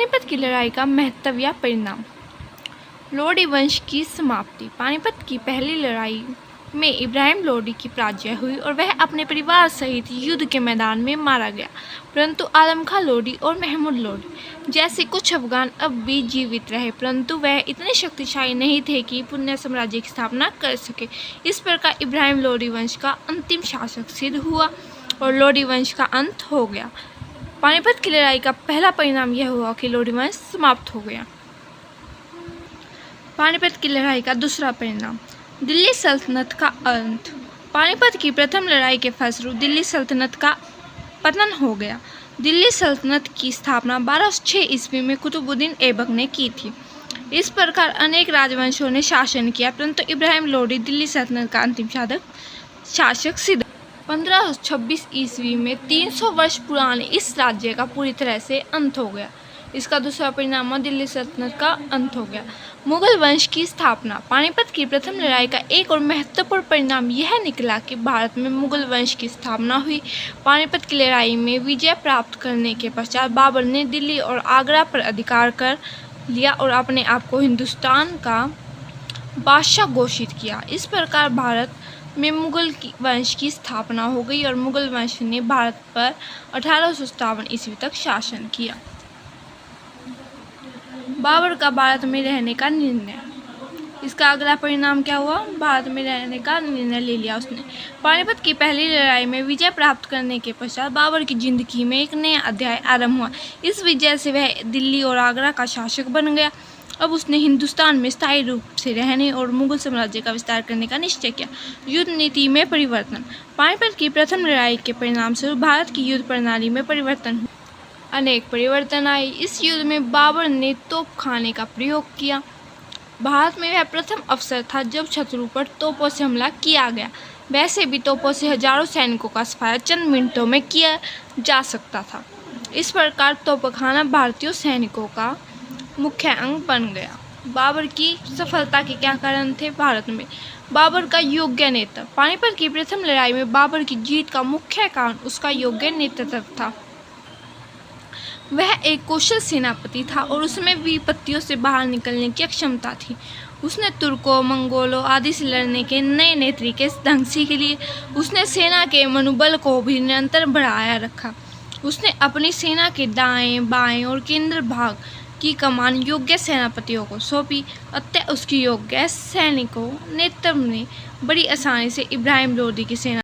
पानीपत की लड़ाई का महत्व या परिणाम। लोडी वंश की समाप्ति। पानीपत की पहली लड़ाई में इब्राहिम लोडी की पराजय हुई और वह अपने परिवार सहित युद्ध के मैदान में मारा गया, परंतु आलम खां लोडी और महमूद लोडी जैसे कुछ अफगान अब भी जीवित रहे, परंतु वह इतने शक्तिशाली नहीं थे कि पुण्य साम्राज्य की स्थापना कर सके। इस प्रकार इब्राहिम लोडी वंश का अंतिम शासक सिद्ध हुआ और लोडी वंश का अंत हो गया। पानीपत की लड़ाई का पहला परिणाम यह हुआ कि लोडी वंश समाप्त हो गया। पानीपत की लड़ाई का दूसरा परिणाम, दिल्ली सल्तनत का अंत। पानीपत की प्रथम लड़ाई के फलस्वरूप दिल्ली सल्तनत का पतन हो गया। दिल्ली सल्तनत की स्थापना 1206 ईस्वी में कुतुबुद्दीन ऐबक ने की थी। इस प्रकार अनेक राजवंशों ने शासन किया, परंतु इब्राहिम लोडी दिल्ली सल्तनत का अंतिम शासक सिद्ध। 1526 ईस्वी में 300 वर्ष पुराने इस राज्य का पूरी तरह से अंत हो गया। इसका दूसरा परिणाम दिल्ली सल्तनत का अंत हो गया। मुगल वंश की स्थापना। पानीपत की प्रथम लड़ाई का एक और महत्वपूर्ण परिणाम यह निकला कि भारत में मुगल वंश की स्थापना हुई। पानीपत की लड़ाई में विजय प्राप्त करने के पश्चात बाबर ने दिल्ली और आगरा पर अधिकार कर लिया और अपने आप को हिंदुस्तान का बादशाह घोषित किया। इस प्रकार भारत में मुगल वंश की स्थापना हो गई और मुगल वंश ने भारत पर 1857 ईस्वी तक शासन किया। बाबर का भारत में रहने का निर्णय। इसका अगला परिणाम क्या हुआ? भारत में रहने का निर्णय ले लिया उसने। पानीपत की पहली लड़ाई में विजय प्राप्त करने के पश्चात बाबर की जिंदगी में एक नया अध्याय आरंभ हुआ। इस विजय से वह दिल्ली और आगरा का शासक बन गया। अब उसने हिंदुस्तान में स्थायी रूप से रहने और मुगल साम्राज्य का विस्तार करने का निश्चय किया। युद्ध नीति में परिवर्तन। पानीपत की प्रथम लड़ाई के परिणाम स्वरूप भारत की युद्ध प्रणाली में परिवर्तन हुआ। अनेक परिवर्तन आए। इस युद्ध में बाबर ने तोपखाने का प्रयोग किया। भारत में वह प्रथम अवसर था जब शत्रु पर तोपों से हमला किया गया। वैसे भी तोपों से हजारों सैनिकों का सफाया चंद मिनटों में किया जा सकता था। इस प्रकार तोपखाना भारतीय सैनिकों का मुख्य अंग बन गया। बाबर की सफलता के क्या कारण थे? भारत में बाबर का योग्य नेतृत्व। पानीपत की प्रथम लड़ाई में बाबर की जीत का मुख्य कारण उसका योग्य नेतृत्व था। वह एक कुशल सेनापति था और उसमें विपत्तियों से बाहर निकलने की क्षमता थी। उसने तुर्कों, मंगोलों आदि से लड़ने के नए नए तरीके ढंग सीख लिए। उसने सेना के मनोबल को भी निरंतर बढ़ाया रखा। उसने अपनी सेना के दाएं, बाएं और केंद्र भाग की कमान योग्य सेनापतियों को सौंपी। अतः उसकी योग्य सैनिकों नेतृत्व ने बड़ी आसानी से इब्राहिम लोदी की सेना